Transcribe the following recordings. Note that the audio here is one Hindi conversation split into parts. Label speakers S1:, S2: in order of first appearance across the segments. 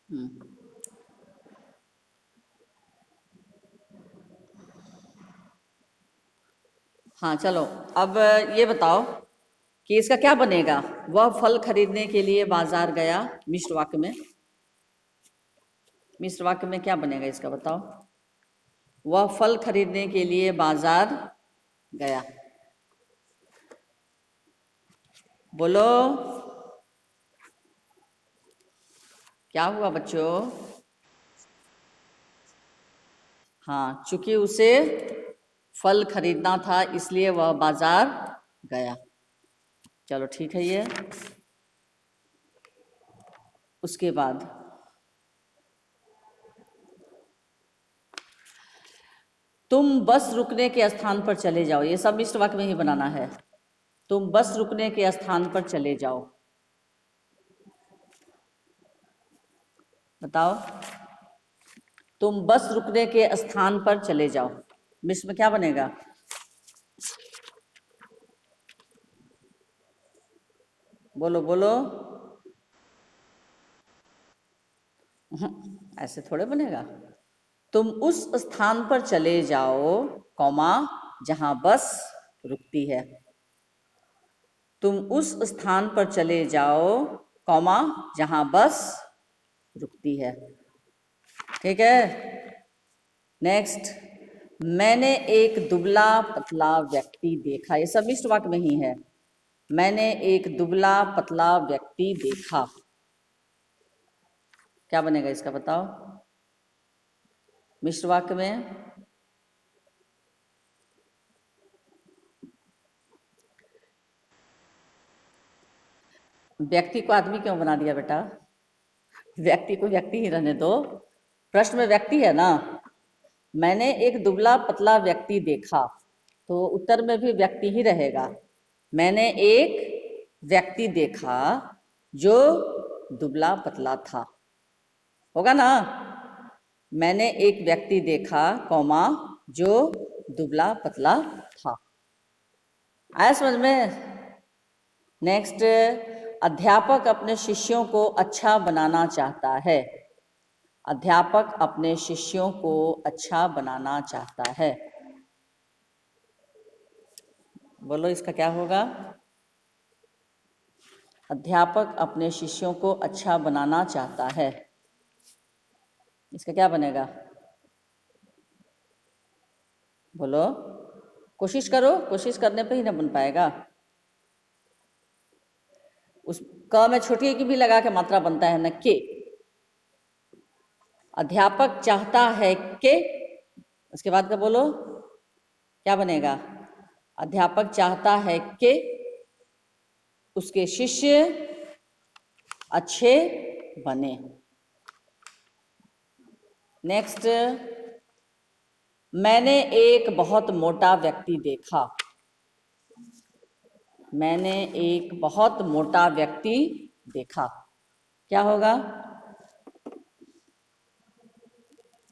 S1: हम्म, हाँ चलो। अब ये बताओ कि इसका क्या बनेगा। वह फल खरीदने के लिए बाजार गया। मिश्र वाक्य में, मिश्र वाक्य में क्या बनेगा इसका बताओ। वह फल खरीदने के लिए बाजार गया। बोलो, क्या हुआ बच्चों। हाँ, चूंकि उसे फल खरीदना था इसलिए वह बाजार गया। चलो ठीक है ये। उसके बाद तुम बस रुकने के स्थान पर चले जाओ। ये सब मिश्र वाक्य में ही बनाना है। तुम बस रुकने के स्थान पर चले जाओ। बताओ, तुम बस रुकने के स्थान पर चले जाओ। मिश्र में क्या बनेगा। बोलो बोलो। ऐसे थोड़े बनेगा। तुम उस स्थान पर चले जाओ, कौमा, जहां बस रुकती है। तुम उस स्थान पर चले जाओ, कौमा, जहां बस रुकती है। ठीक है। नेक्स्ट, मैंने एक दुबला पतला व्यक्ति देखा। ये सब मिश्र वाक्य में ही है। मैंने एक दुबला पतला व्यक्ति देखा। क्या बनेगा इसका बताओ मिश्र वाक्य में। व्यक्ति को आदमी क्यों बना दिया बेटा। व्यक्ति को व्यक्ति ही रहने दो। प्रश्न में व्यक्ति है ना। मैंने एक दुबला पतला व्यक्ति देखा, तो उत्तर में भी व्यक्ति ही रहेगा। मैंने एक व्यक्ति देखा जो दुबला पतला था, होगा ना। मैंने एक व्यक्ति देखा, कौमा, जो दुबला पतला था। आया समझ में। नेक्स्ट, अध्यापक अपने शिष्यों को अच्छा बनाना चाहता है। अध्यापक अपने शिष्यों को अच्छा बनाना चाहता है। बोलो इसका क्या होगा। अध्यापक अपने शिष्यों को अच्छा बनाना चाहता है। इसका क्या बनेगा। बोलो, कोशिश करो, कोशिश करने पे ही ना बन पाएगा। उस क में छोटी की भी लगा के मात्रा बनता है न के। अध्यापक चाहता है कि, उसके बाद का बोलो क्या बनेगा। अध्यापक चाहता है कि उसके शिष्य अच्छे बने। नेक्स्ट, मैंने एक बहुत मोटा व्यक्ति देखा। मैंने एक बहुत मोटा व्यक्ति देखा। क्या होगा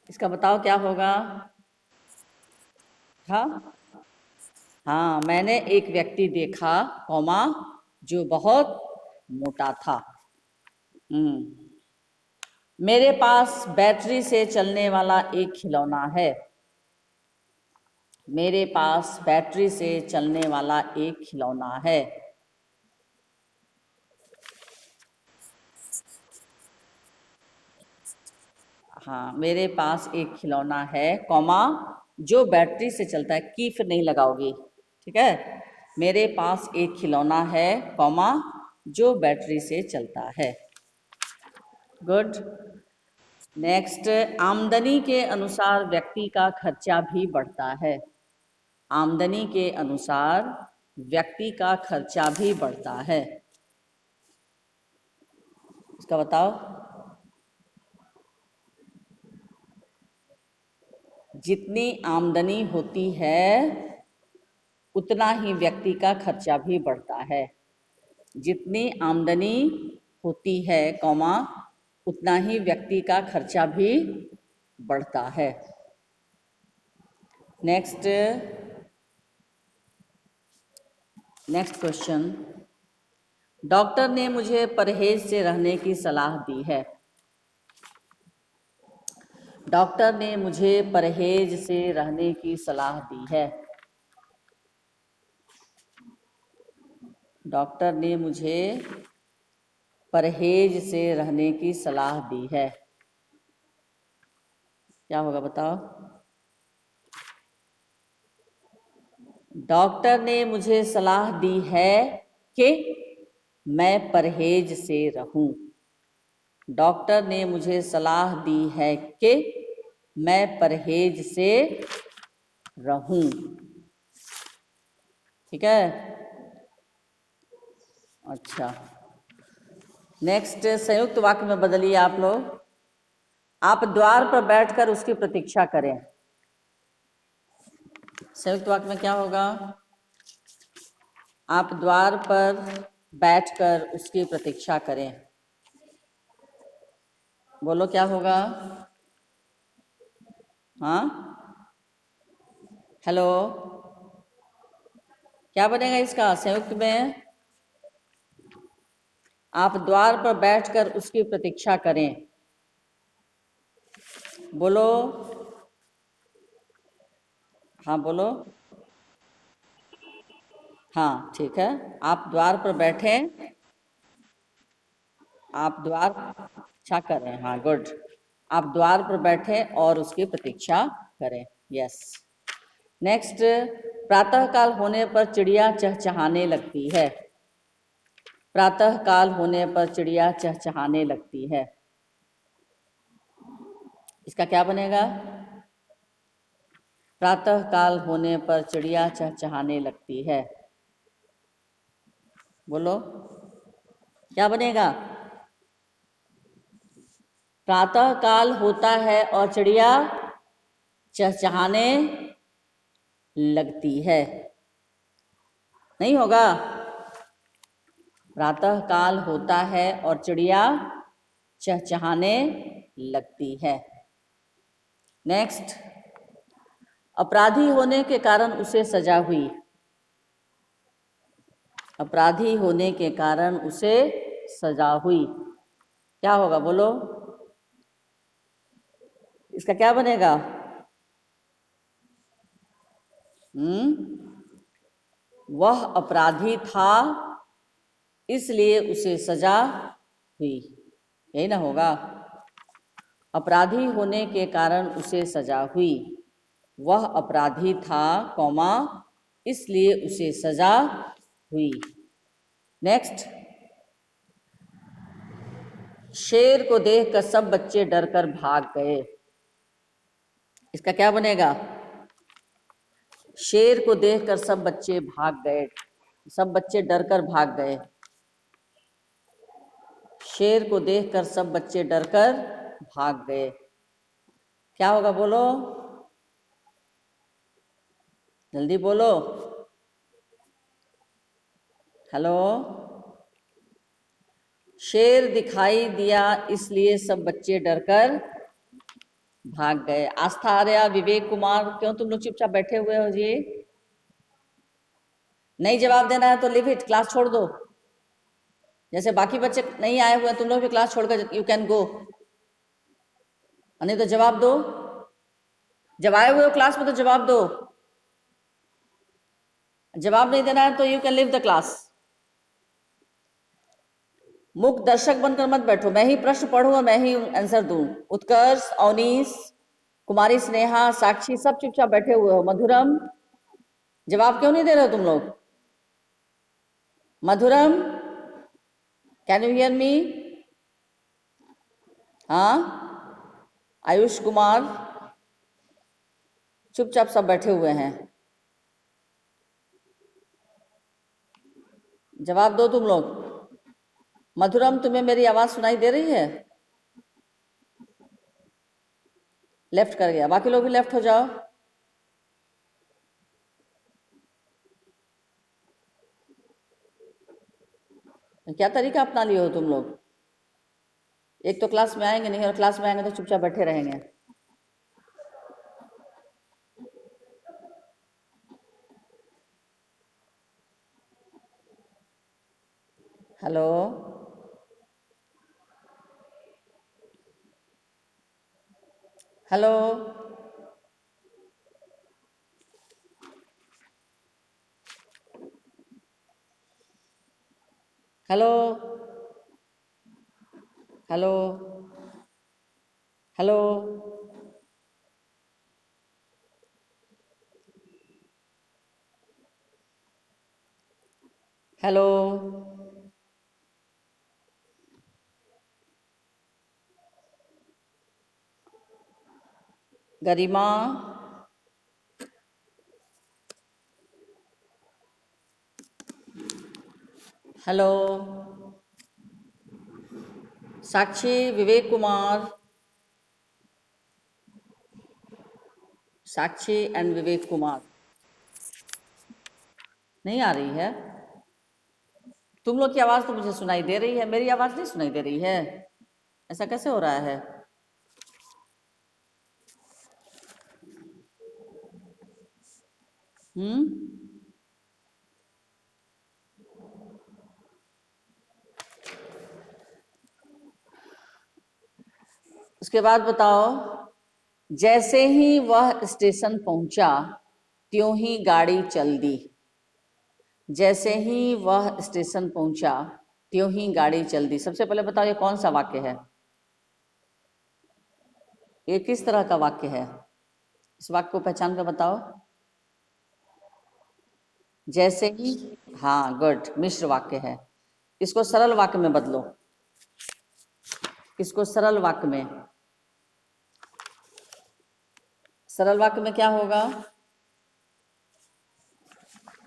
S1: इसका बताओ क्या होगा। हाँ हाँ, मैंने एक व्यक्ति देखा, कौमा, जो बहुत मोटा था। मेरे पास बैटरी से चलने वाला एक खिलौना है। मेरे पास बैटरी से चलने वाला एक खिलौना है। हाँ, मेरे पास एक खिलौना है, कौमा, जो बैटरी से चलता है। की फिर नहीं लगाओगी, ठीक है। मेरे पास एक खिलौना है, कौमा, जो बैटरी से चलता है। गुड। नेक्स्ट, आमदनी के अनुसार व्यक्ति का खर्चा भी बढ़ता है। आमदनी के अनुसार व्यक्ति का खर्चा भी बढ़ता है। इसका बताओ। जितनी आमदनी होती है उतना ही व्यक्ति का खर्चा भी बढ़ता है। जितनी आमदनी होती है, कौमा, उतना ही व्यक्ति का खर्चा भी बढ़ता है। Next, next question. डॉक्टर ने मुझे परहेज से रहने की सलाह दी है। डॉक्टर ने मुझे परहेज से रहने की सलाह दी है। डॉक्टर ने मुझे परहेज से रहने की सलाह दी है। क्या होगा बताओ? डॉक्टर ने मुझे सलाह दी है कि मैं परहेज से रहूं। डॉक्टर ने मुझे सलाह दी है कि मैं परहेज से रहूं। ठीक है, अच्छा। नेक्स्ट, संयुक्त वाक्य में बदलिए आप लोग। आप द्वार पर बैठकर उसकी प्रतीक्षा करें। संयुक्त वाक्य में क्या होगा? आप द्वार पर बैठकर उसकी प्रतीक्षा करें। बोलो क्या होगा? हाँ, हेलो, क्या बनेगा इसका संयुक्त में? आप द्वार पर बैठकर उसकी प्रतीक्षा करें। बोलो, हाँ बोलो। हाँ ठीक है, आप द्वार पर बैठें, आप द्वार प्रतीक्षा करें। हाँ गुड, आप द्वार पर बैठें और उसकी प्रतीक्षा करें। यस। नेक्स्ट, प्रातःकाल होने पर चिड़िया चहचहाने लगती है। प्रातःकाल होने पर चिड़िया चहचहाने लगती है। इसका क्या बनेगा? प्रातःकाल होने पर चिड़िया चहचहाने लगती है। बोलो क्या बनेगा? प्रातःकाल होता है और चिड़िया चहचहाने लगती है। नहीं होगा? प्रातःकाल होता है और चिड़िया चहचहाने लगती है। नेक्स्ट, अपराधी होने के कारण उसे सजा हुई। अपराधी होने के कारण उसे सजा हुई। क्या होगा बोलो? इसका क्या बनेगा? वह अपराधी था इसलिए उसे सजा हुई। यही ना होगा? अपराधी होने के कारण उसे सजा हुई। वह अपराधी था कौमा इसलिए उसे सजा हुई। नेक्स्ट, शेर को देखकर सब बच्चे डरकर भाग गए। इसका क्या बनेगा? शेर को देखकर सब बच्चे भाग गए। सब बच्चे डरकर भाग गए। शेर को देखकर सब बच्चे डरकर भाग गए। क्या होगा बोलो? जल्दी बोलो। हेलो, शेर दिखाई दिया इसलिए सब बच्चे डरकर भाग गए। आस्था, आर्या, विवेक कुमार, क्यों तुम लोग चुपचाप बैठे हुए हो जी? नहीं जवाब देना है तो लिव इट, क्लास छोड़ दो। जैसे बाकी बच्चे नहीं आए हुए हैं, तुम लोग भी क्लास छोड़कर यू कैन गो। नहीं तो जवाब दो। जब आए हुए हो क्लास में तो जवाब दो। जवाब नहीं देना है तो you can live the class. मुख दर्शक बनकर मत बैठो। मैं ही प्रश्न पढ़ूं और मैं ही आंसर दूं। उत्कर्ष, अवनीश, कुमारी स्नेहा, साक्षी, सब चुपचाप बैठे हुए हो। मधुरम, जवाब क्यों नहीं दे रहे हो तुम लोग? मधुरम, कैन यू हियर मी? हाँ, आयुष कुमार, चुपचाप सब बैठे हुए हैं। जवाब दो तुम लोग। मधुरम, तुम्हें मेरी आवाज सुनाई दे रही है? लेफ्ट कर गया, बाकी लोग भी लेफ्ट हो जाओ। क्या तरीका अपना लिए हो तुम लोग? एक तो क्लास में आएंगे नहीं और क्लास में आएंगे तो चुपचाप बैठे रहेंगे। Hello, hello, hello, hello, hello, hello, Garima, hello, Sakshi, Vivek Kumar, Sakshi and Vivek Kumar नहीं आ रही है। तुम लोग की आवाज़ तो मुझे सुनाई दे रही है, मेरी आवाज़ नहीं सुनाई दे रही है। ऐसा कैसे हो रहा है? हम्म। उसके बाद बताओ, जैसे ही वह स्टेशन पहुंचा त्यों ही गाड़ी चल दी। जैसे ही वह स्टेशन पहुंचा त्यों ही गाड़ी चल दी। सबसे पहले बताओ ये कौन सा वाक्य है? ये किस तरह का वाक्य है? इस वाक्य को पहचान कर बताओ। जैसे ही, हाँ गुड, मिश्र वाक्य है। इसको सरल वाक्य में बदलो। इसको सरल वाक्य में, सरल वाक्य में क्या होगा?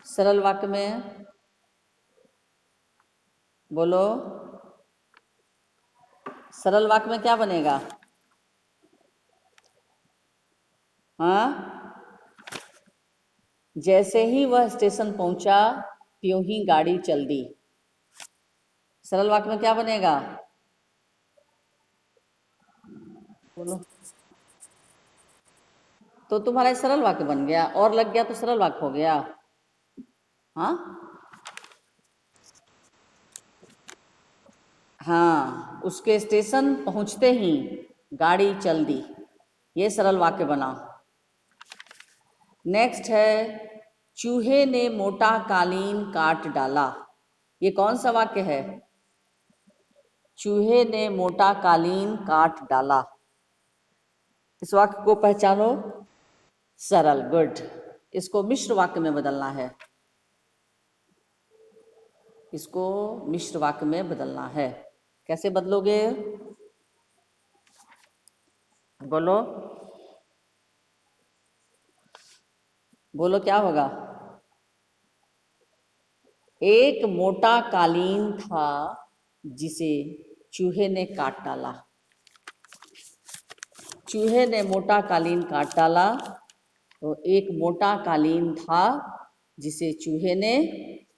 S1: सरल वाक्य में बोलो, सरल वाक्य में क्या बनेगा? हाँ, जैसे ही वह स्टेशन पहुंचा त्यों ही गाड़ी चल दी। सरल वाक्य में क्या बनेगा? बोलो। तो तुम्हारा सरल वाक्य बन गया, और लग गया तो सरल वाक्य हो गया। हाँ, हाँ, उसके स्टेशन पहुंचते ही गाड़ी चल दी, ये सरल वाक्य बना। नेक्स्ट है, चूहे ने मोटा कालीन काट डाला। ये कौन सा वाक्य है? चूहे ने मोटा कालीन काट डाला। इस वाक्य को पहचानो। सरल, गुड। इसको मिश्र वाक्य में बदलना है। इसको मिश्र वाक्य में बदलना है। कैसे बदलोगे? बोलो, बोलो क्या होगा? एक मोटा कालीन था जिसे चूहे ने काट डाला। चूहे ने मोटा कालीन काट डाला, तो एक मोटा कालीन था जिसे चूहे ने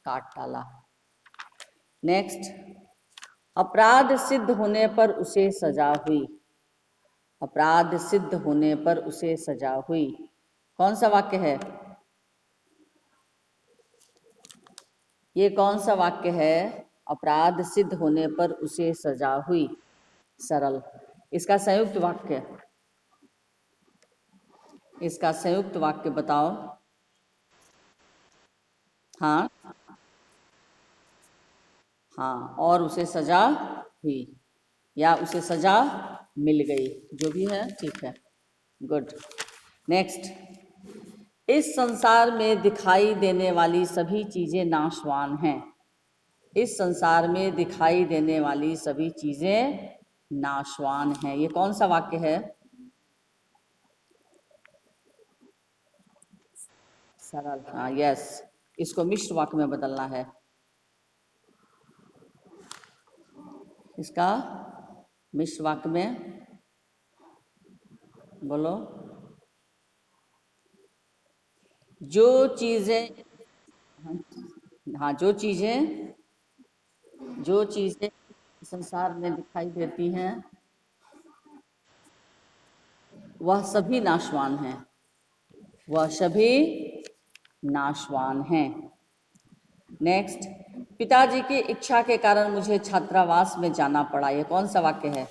S1: काट डाला। नेक्स्ट, अपराध सिद्ध होने पर उसे सजा हुई। अपराध सिद्ध होने पर उसे सजा हुई, कौन सा वाक्य है? ये कौन सा वाक्य है? अपराध सिद्ध होने पर उसे सजा हुई। सरल। इसका संयुक्त वाक्य, इसका संयुक्त वाक्य बताओ। हाँ, हाँ, और उसे सजा हुई या उसे सजा मिल गई, जो भी है ठीक है, गुड। नेक्स्ट, इस संसार में दिखाई देने वाली सभी चीजें नाशवान हैं। इस संसार में दिखाई देने वाली सभी चीजें नाशवान हैं, ये कौन सा वाक्य है? सरल, हाँ, यस। इसको मिश्र वाक्य में बदलना है। इसका मिश्र वाक्य में बोलो, जो चीजें, हाँ, जो चीजें संसार में दिखाई देती हैं वह सभी नाशवान हैं। वह सभी नाशवान हैं। नेक्स्ट, पिताजी की इच्छा के कारण मुझे छात्रावास में जाना पड़ा। ये कौन सा वाक्य है?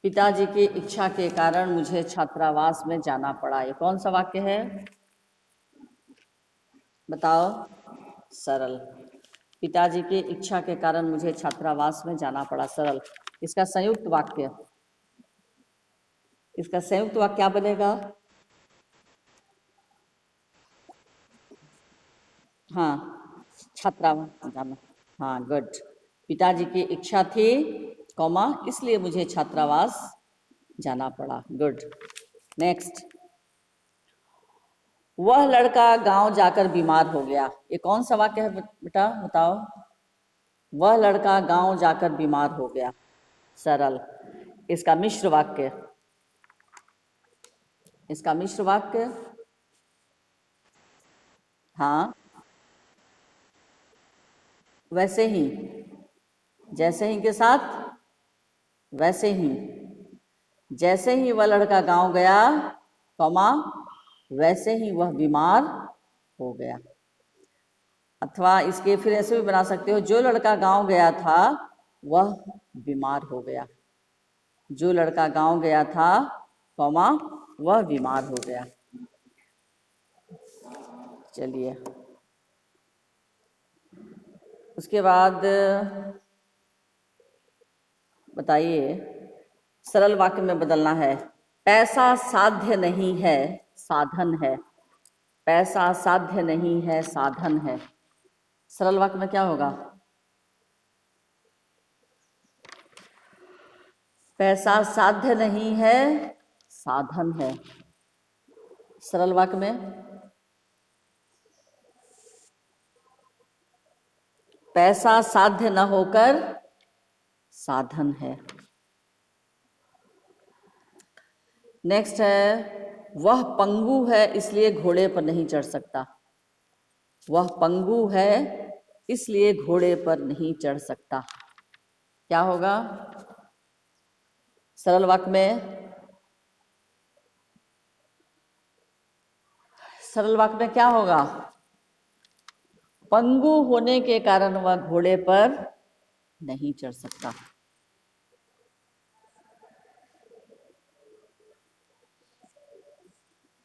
S1: पिताजी की इच्छा के कारण मुझे छात्रावास में जाना पड़ा। ये कौन सा वाक्य है? बताओ। सरल। पिताजी की इच्छा के कारण मुझे छात्रावास में जाना पड़ा। सरल। इसका संयुक्त वाक्य, इसका संयुक्त वाक्य क्या बनेगा? हाँ, छात्रावास जाना। हाँ, गुड। पिताजी की इच्छा थी, कॉमा, इसलिए मुझे छात्रावास जाना पड़ा। गुड। नेक्स्ट। वह लड़का गांव जाकर बीमार हो गया। ये कौन सा वाक्य है बेटा? बताओ। वह लड़का गांव जाकर बीमार हो गया। सरल। इसका मिश्र वाक्य, इसका मिश्र वाक्य, हाँ, वैसे ही, जैसे ही के साथ वैसे ही। जैसे ही वह लड़का गांव गया, कौमा, वैसे ही वह बीमार हो गया। अथवा इसके फिर ऐसे भी बना सकते हो, जो लड़का गांव गया था वह बीमार हो गया। जो लड़का गांव गया था, कौमा, वह बीमार हो गया। चलिए, उसके बाद बताइए, सरल वाक्य में बदलना है। पैसा साध्य नहीं है, साधन है। पैसा साध्य नहीं है, साधन है। सरल वाक्य में क्या होगा? पैसा साध्य नहीं है, साधन है। सरल वाक्य में पैसा साध्य न होकर साधन है। नेक्स्ट है, वह पंगु है इसलिए घोड़े पर नहीं चढ़ सकता। वह पंगु है इसलिए घोड़े पर नहीं चढ़ सकता। क्या होगा सरल वाक्य में? सरल वाक्य में क्या होगा? पंगु होने के कारण वह घोड़े पर नहीं चढ़ सकता।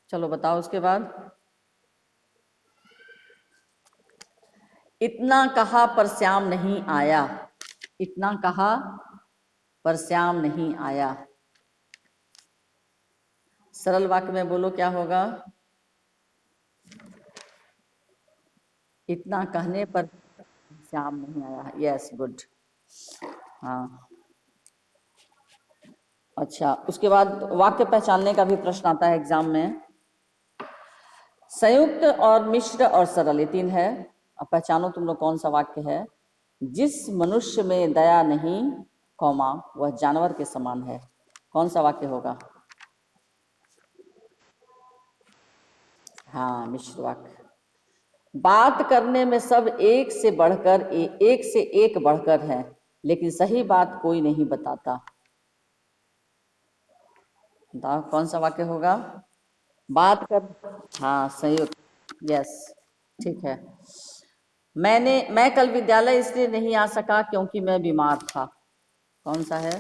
S1: चलो बताओ उसके बाद। इतना कहा पर श्याम नहीं आया। इतना कहा पर श्याम नहीं आया। सरल वाक्य में बोलो क्या होगा? इतना कहने पर श्याम नहीं आया। Yes, good. हाँ, अच्छा, उसके बाद वाक्य पहचानने का भी प्रश्न आता है एग्जाम में। संयुक्त और मिश्र और सरल, ये तीन है। अब पहचानो तुम लोग कौन सा वाक्य है। जिस मनुष्य में दया नहीं, कौमा, वह जानवर के समान है। कौन सा वाक्य होगा? हाँ, मिश्र वाक्य। बात करने में सब एक से बढ़कर एक से एक बढ़कर है, लेकिन सही बात कोई नहीं बताता। बताओ कौन सा वाक्य होगा? बात कर, हाँ, संयुक्त। यस, ठीक है। मैं कल विद्यालय इसलिए नहीं आ सका क्योंकि मैं बीमार था। कौन सा है?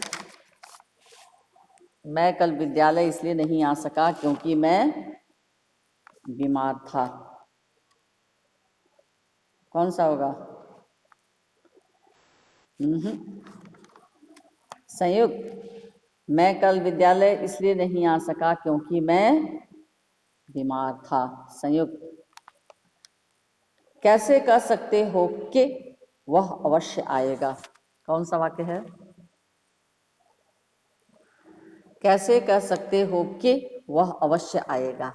S1: मैं कल विद्यालय इसलिए नहीं आ सका क्योंकि मैं बीमार था। कौन सा होगा? संयुक्त। मैं कल विद्यालय इसलिए नहीं आ सका क्योंकि मैं बीमार था। संयुक्त। कैसे कह सकते हो कि वह अवश्य आएगा। कौन सा वाक्य है? कैसे कह सकते हो कि वह अवश्य आएगा।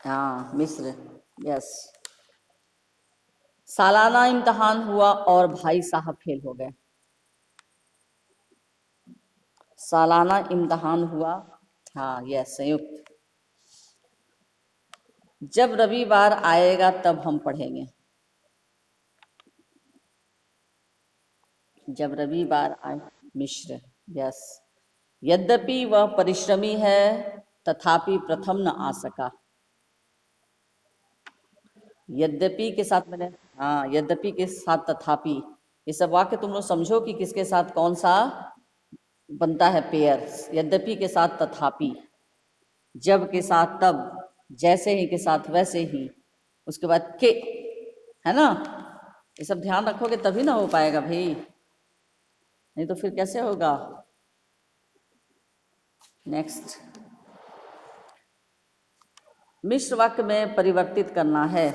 S1: हाँ, मिश्र। यस। सालाना इम्तिहान हुआ और भाई साहब फेल हो गए। सालाना इम्तिहान हुआ, हाँ, यस, संयुक्त। जब रविवार आएगा तब हम पढ़ेंगे। जब रविवार आए, मिश्र। यस। यद्यपि वह परिश्रमी है तथापि प्रथम न आ सका। यद्यपि के साथ मैंने, हाँ, यद्यपि के साथ तथापि, ये सब वाक्य तुम लोग समझो कि किसके साथ कौन सा बनता है पेयर। यद्यपि के साथ तथापि, जब के साथ तब, जैसे ही के साथ वैसे ही, उसके बाद के, है ना। ये सब ध्यान रखोगे तभी ना हो पाएगा भाई, नहीं तो फिर कैसे होगा। नेक्स्ट, मिश्र वाक्य में परिवर्तित करना है।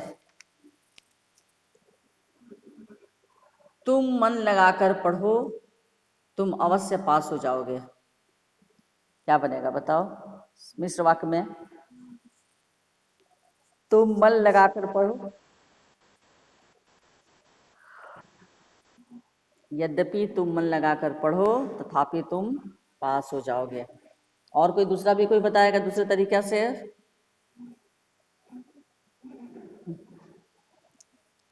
S1: तुम मन लगाकर पढ़ो, तुम अवश्य पास हो जाओगे। क्या बनेगा बताओ मिश्र वाक्य में? तुम मन लगाकर पढ़ो, यद्यपि तुम मन लगाकर पढ़ो तथापि तुम पास हो जाओगे। और कोई दूसरा भी कोई बताएगा दूसरे तरीका से?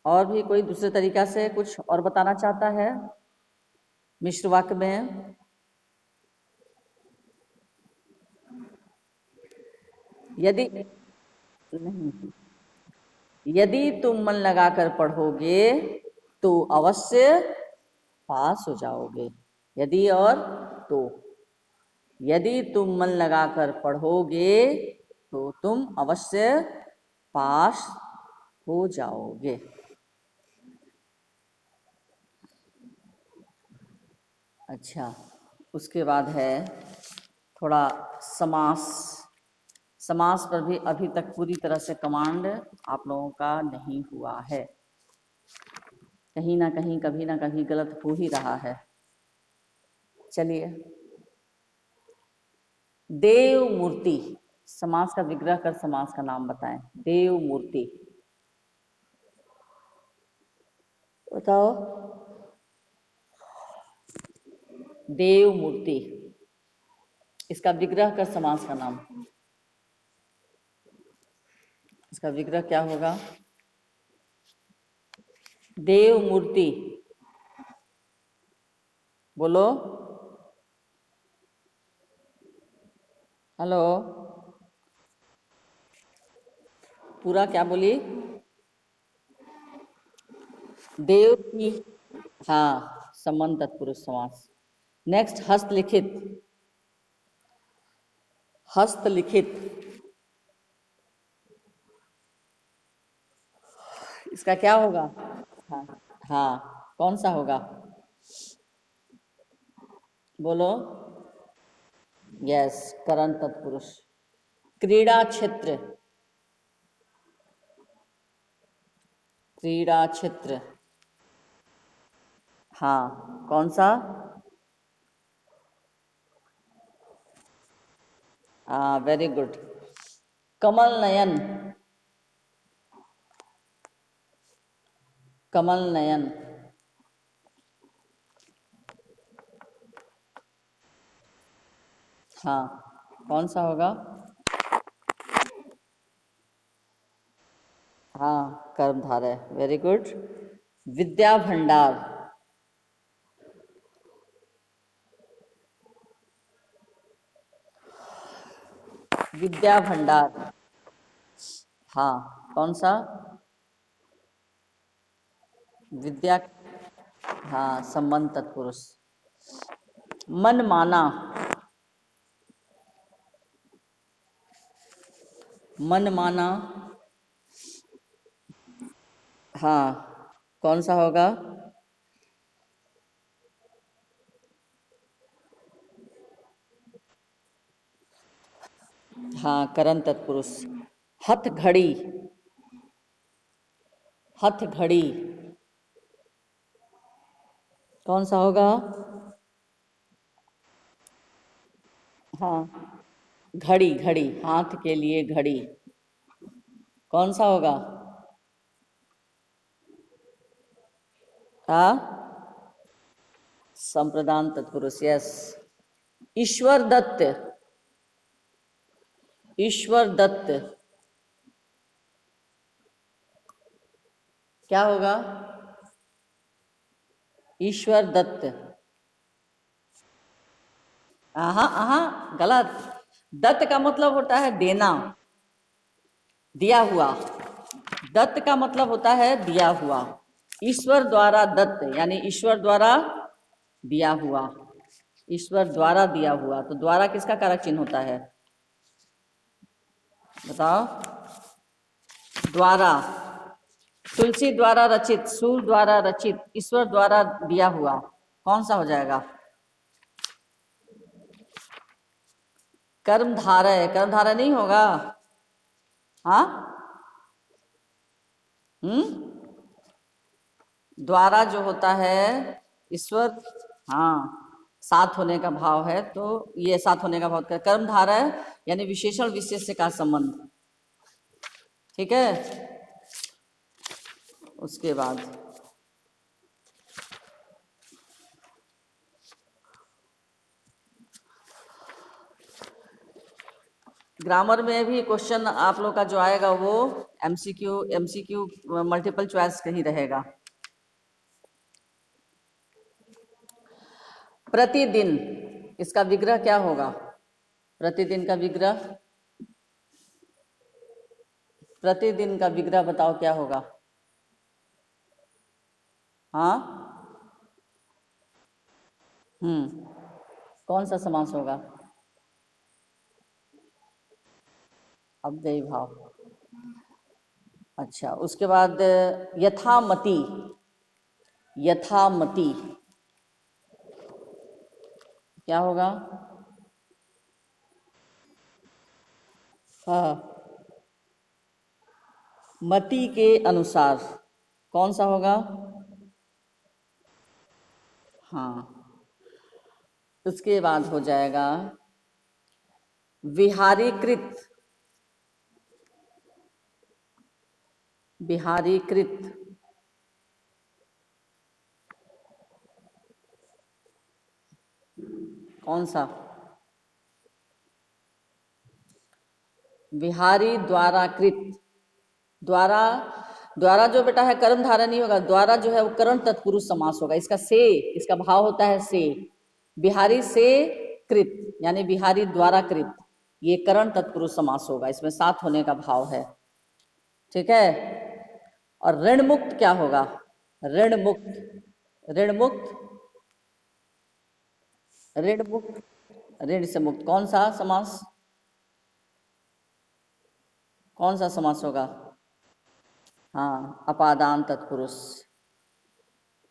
S1: और भी कोई दूसरे तरीका से कुछ और बताना चाहता है मिश्र वाक्य में? यदि नहीं, यदि तुम मन लगाकर पढ़ोगे तो अवश्य पास हो जाओगे। यदि और तो, यदि तुम मन लगाकर पढ़ोगे तो तुम अवश्य पास हो जाओगे। अच्छा, उसके बाद है थोड़ा समास। समास पर भी अभी तक पूरी तरह से कमांड आप लोगों का नहीं हुआ है, कहीं ना कहीं कभी ना कभी गलत हो ही रहा है। चलिए, देव मूर्ति, समास का विग्रह कर समास का नाम बताएं। देव मूर्ति, बताओ। देव मूर्ति, इसका विग्रह कर समास का नाम, इसका विग्रह क्या होगा? देव मूर्ति, बोलो। हेलो, पूरा क्या बोली? देव की, हाँ, संबंध तत्पुरुष समास। नेक्स्ट, हस्तलिखित। हस्तलिखित, इसका क्या होगा? हाँ, हाँ, कौन सा होगा बोलो? यस, करण तत्पुरुष। क्रीड़ा क्षेत्र, क्रीड़ा क्षेत्र, हाँ, कौन सा? हाँ, वेरी गुड। कमल नयन, कमल नयन, हाँ, कौन सा होगा? हाँ, कर्मधारय, वेरी गुड। विद्या भंडार, विद्या भंडार, हाँ, कौन सा? विद्या, हाँ, संबंध तत्पुरुष। मन माना, मन माना, हाँ, कौन सा होगा? हाँ, करण तत्पुरुष। हथ घड़ी, हथ घड़ी, कौन सा होगा? हाँ, घड़ी, घड़ी, हाथ के लिए घड़ी, कौन सा होगा? हाँ, संप्रदान तत्पुरुष, यस। ईश्वर दत्त, ईश्वर दत्त, क्या होगा? ईश्वर दत्त, आहा आहा, गलत। दत्त का मतलब होता है देना, दिया हुआ। दत्त का मतलब होता है दिया हुआ। ईश्वर द्वारा दत्त यानी ईश्वर द्वारा दिया हुआ, ईश्वर द्वारा दिया हुआ, तो द्वारा किसका कारक चिन्ह होता है बताओ? द्वारा, तुलसी द्वारा रचित, सूर्य द्वारा रचित, ईश्वर द्वारा दिया हुआ, कौन सा हो जाएगा? कर्मधारय, कर्मधारय नहीं होगा? हाँ, द्वारा जो होता है ईश्वर, हाँ साथ होने का भाव है, तो ये साथ होने का भाव कर कर्मधारय यानी विशेषण विशेष्य का संबंध। ठीक है, उसके बाद ग्रामर में भी क्वेश्चन आप लोग का जो आएगा वो एमसीक्यू मल्टीपल चॉइस का ही रहेगा। प्रतिदिन, इसका विग्रह क्या होगा? प्रतिदिन का विग्रह, प्रतिदिन का विग्रह बताओ क्या होगा? हाँ, कौन सा समास होगा? अव्ययी भाव। अच्छा, उसके बाद यथामति, यथामति क्या होगा? हाँ, मति के अनुसार, कौन सा होगा? हाँ, उसके बाद हो जाएगा विहारीकृत, विहारीकृत कौन सा? विहारी द्वारा कृत, द्वारा, द्वारा जो बेटा है कर्म धारा नहीं होगा, द्वारा जो है वो करण तत्पुरुष समास होगा। इसका से, इसका भाव होता है से, बिहारी से कृत यानी बिहारी द्वारा कृत, ये करण तत्पुरुष समास होगा, इसमें साथ होने का भाव है। ठीक है, और ऋण मुक्त क्या होगा? ऋण मुक्त, ऋण मुक्त, ऋण मुक्त, ऋण से मुक्त, कौन सा समास, कौन सा समास होगा? हाँ, अपादान तत्पुरुष।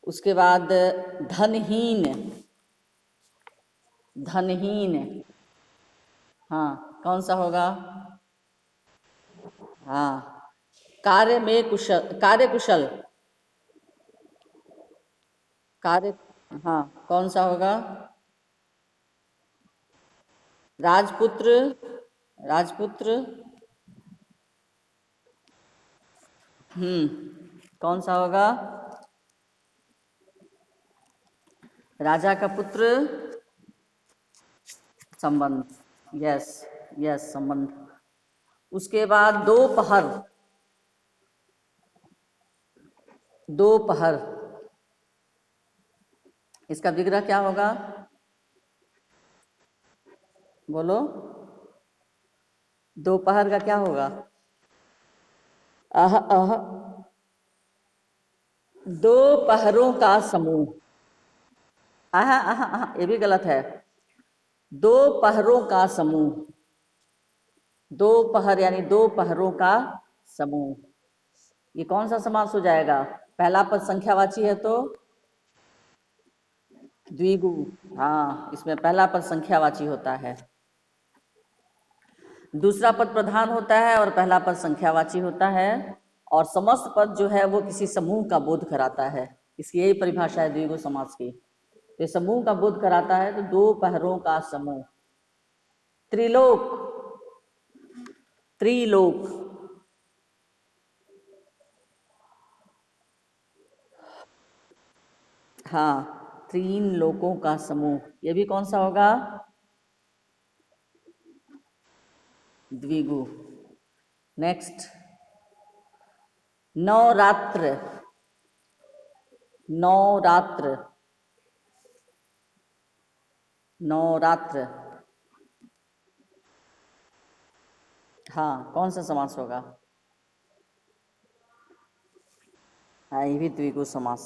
S1: उसके बाद धनहीन, धनहीन, हाँ कौन सा होगा? हाँ, कार्य में कुशल, कार्य कुशल, कार्य, हाँ कौन सा होगा? राजपुत्र, राजपुत्र, कौन सा होगा? राजा का पुत्र, संबंध, यस यस संबंध। उसके बाद दोपहर, दोपहर, इसका विग्रह क्या होगा? बोलो, दोपहर का क्या होगा? आह आह, दो पहरों का समूह, आह आह आह, ये भी गलत है। दो पहरों का समूह, दो पहर यानी दो पहरों का समूह, ये कौन सा समास हो जाएगा? पहला पद संख्यावाची है तो द्विगु, हाँ इसमें पहला पद संख्यावाची होता है, दूसरा पद प्रधान होता है और पहला पद संख्यावाची होता है, और समस्त पद जो है वो किसी समूह का बोध कराता है। इसकी यही परिभाषा है द्विगु समास की, तो समूह का बोध कराता है, तो दो पहरों का समूह। त्रिलोक, त्रिलोक, हाँ तीन लोकों का समूह, ये भी कौन सा होगा? द्विगु। नेक्स्ट, नवरात्र, नवरात्र, नवरात्र, हाँ कौन सा समास होगा? हाँ, ये भी द्विगु समास।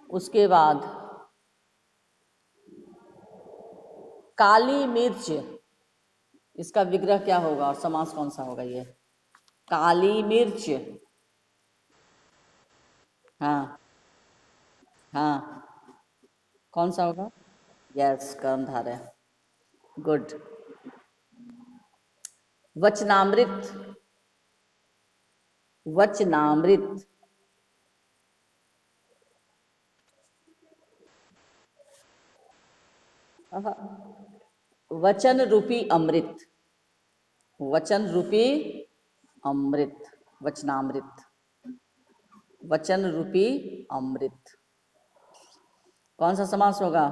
S1: उसके बाद काली मिर्च, इसका विग्रह क्या होगा और समास कौन सा होगा ये? काली मिर्च। हाँ हाँ, कौन सा होगा? यस, कर्मधारय। गुड। वचनामृत। वचनामृत। वचन रूपी अमृत। वचन रूपी अमृत, वचनामृत। वचन रूपी अमृत, कौन सा समास होगा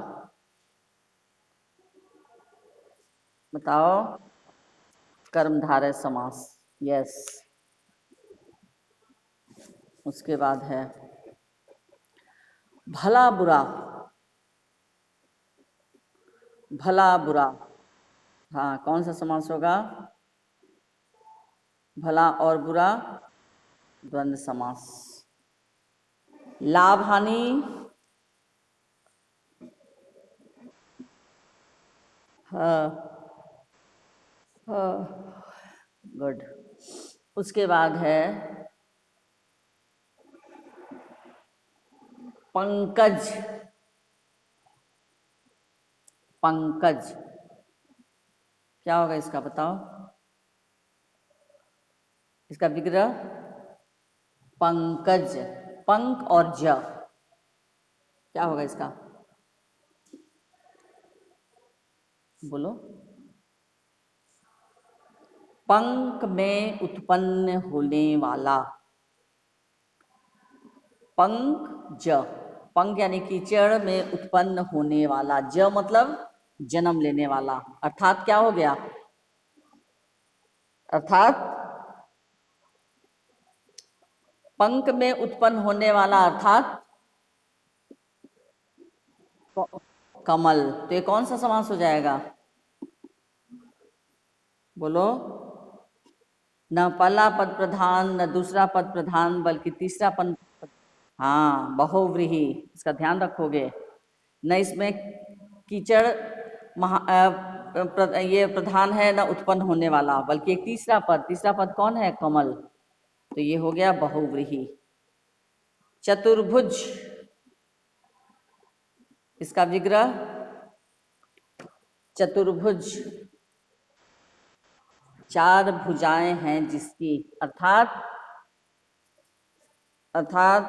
S1: बताओ? कर्मधारय समास। यस। उसके बाद है भला बुरा। भला बुरा, हाँ, कौन सा समास होगा? भला और बुरा, द्वंद्व समास। लाभ हानि। हाँ हाँ, गुड। उसके बाद है पंकज। पंकज, क्या होगा इसका बताओ? इसका विग्रह पंकज। पंक और ज, क्या होगा इसका? बोलो। पंक में उत्पन्न होने वाला। पंक ज, पंक यानी कीचड़ में उत्पन्न होने वाला, ज मतलब जन्म लेने वाला, अर्थात क्या हो गया? अर्थात पंक में उत्पन्न होने वाला अर्थात कमल। तो ये कौन सा समास हो जाएगा? बोलो। न पहला पद प्रधान न दूसरा पद प्रधान, बल्कि तीसरा पद। हाँ, बहुव्रीहि, इसका ध्यान रखोगे। न इसमें कीचड़ ये प्रधान है, न उत्पन्न होने वाला, बल्कि एक तीसरा पद। तीसरा पद कौन है? कमल। तो ये हो गया बहुव्रीहि। चतुर्भुज, इसका विग्रह चतुर्भुज, चार भुजाएं हैं जिसकी, अर्थात अर्थात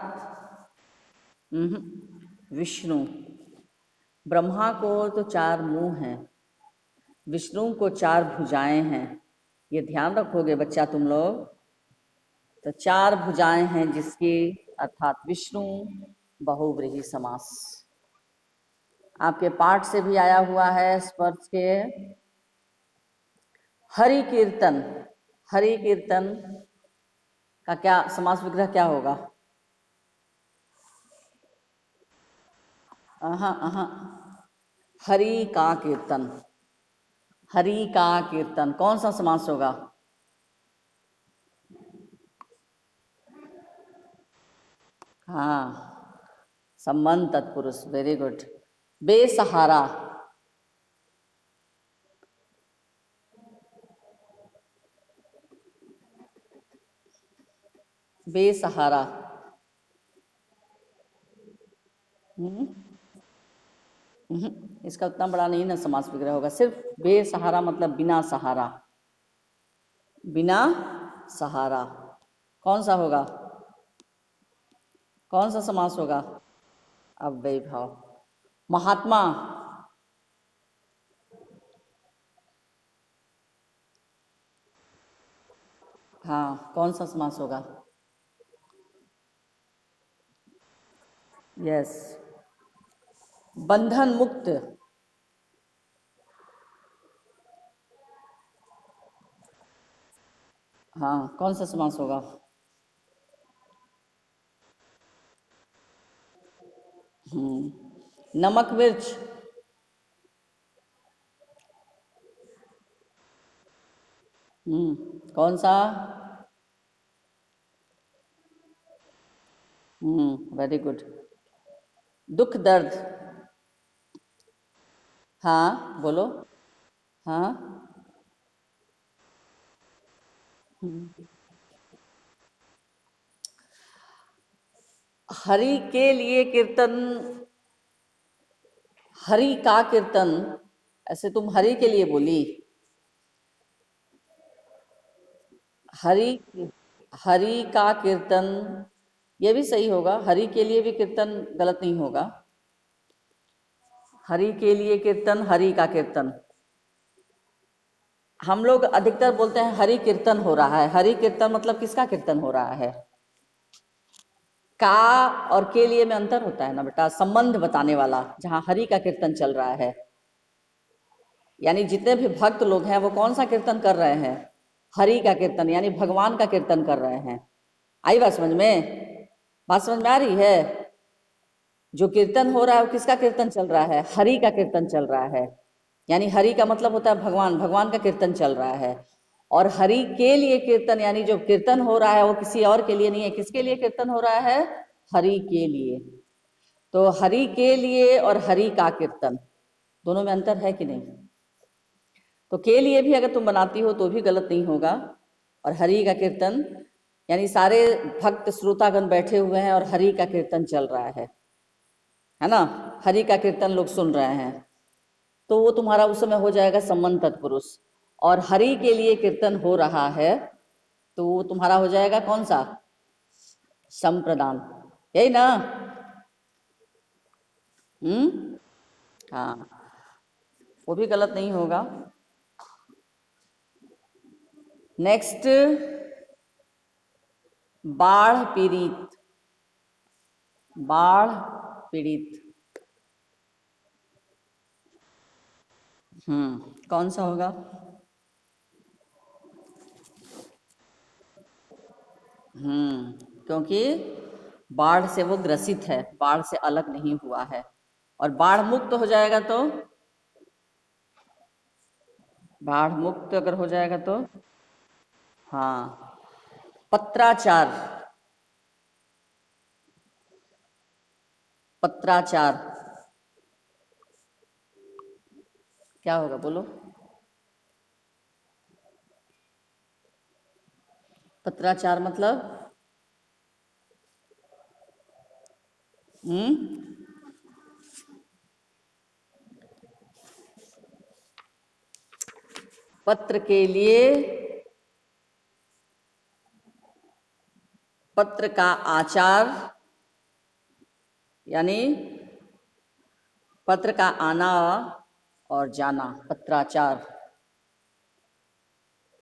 S1: विष्णु। ब्रह्मा को तो चार मुंह हैं, विष्णु को चार भुजाएं हैं, ये ध्यान रखोगे बच्चा तुम लोग। तो चार भुजाएं हैं जिसकी, अर्थात विष्णु, बहुव्रीहि समास। आपके पाठ से भी आया हुआ है स्पर्श के। हरि कीर्तन, हरि कीर्तन का क्या समास विग्रह क्या होगा? हरि का कीर्तन। हरि का कीर्तन कौन सा समास होगा? हाँ, संबंध तत्पुरुष, वेरी गुड। बेसहारा। बेसहारा। इसका उतना बड़ा नहीं ना समास विग्रह होगा, सिर्फ बेसहारा मतलब बिना सहारा। बिना सहारा कौन सा होगा? कौन सा समास होगा? अव्ययी भाव। महात्मा। हाँ, कौन सा समास होगा? यस। बंधन मुक्त। हाँ, कौन सा समास होगा? नमक मिर्च। कौन सा? Very good. दुख दर्द। हाँ बोलो। हाँ। हरि के लिए कीर्तन, हरि का कीर्तन, ऐसे तुम हरि के लिए बोली। हरि, हरि का कीर्तन ये भी सही होगा, हरि के लिए भी कीर्तन गलत नहीं होगा। हरि के लिए कीर्तन, हरि का कीर्तन। हम लोग अधिकतर बोलते हैं हरि कीर्तन हो रहा है। हरि कीर्तन मतलब किसका कीर्तन हो रहा है? का और के लिए में अंतर होता है ना बेटा, संबंध बताने वाला। जहाँ हरि का कीर्तन चल रहा है, यानी जितने भी भक्त लोग हैं वो कौन सा कीर्तन कर रहे हैं? हरि का कीर्तन, यानी भगवान का कीर्तन कर रहे हैं। आई बात समझ में? बात समझ में आ रही है? जो कीर्तन हो रहा है वो किसका कीर्तन चल रहा है? हरि का कीर्तन चल रहा है। यानी हरि का मतलब होता है भगवान, भगवान का कीर्तन चल रहा है। और हरि के लिए कीर्तन, यानी जो कीर्तन हो रहा है वो किसी और के लिए नहीं है। किसके लिए कीर्तन हो रहा है? हरि के लिए। तो हरि के लिए और हरि का कीर्तन दोनों में अंतर है कि नहीं? तो के लिए भी अगर तुम बनाती हो तो भी गलत नहीं होगा। और हरि का कीर्तन यानी सारे भक्त श्रोतागण बैठे हुए हैं और हरि का कीर्तन चल रहा है ना? हरि का कीर्तन लोग सुन रहे हैं, तो वो तुम्हारा उस समय हो जाएगा संबंध तत्पुरुष। और हरि के लिए कीर्तन हो रहा है तो वो तुम्हारा हो जाएगा कौन सा? संप्रदान। यही ना? हाँ, वो भी गलत नहीं होगा। नेक्स्ट, बाढ़ पीड़ित। बाढ़ पीड़ित। कौन सा होगा? क्योंकि बाढ़ से वो ग्रसित है, बाढ़ से अलग नहीं हुआ है। और बाढ़ मुक्त हो जाएगा तो, बाढ़ मुक्त अगर हो जाएगा तो, हाँ, पत्राचार। पत्राचार क्या होगा बोलो? पत्राचार मतलब पत्र के लिए, पत्र का आचार, यानी पत्र का आना और जाना, पत्राचार।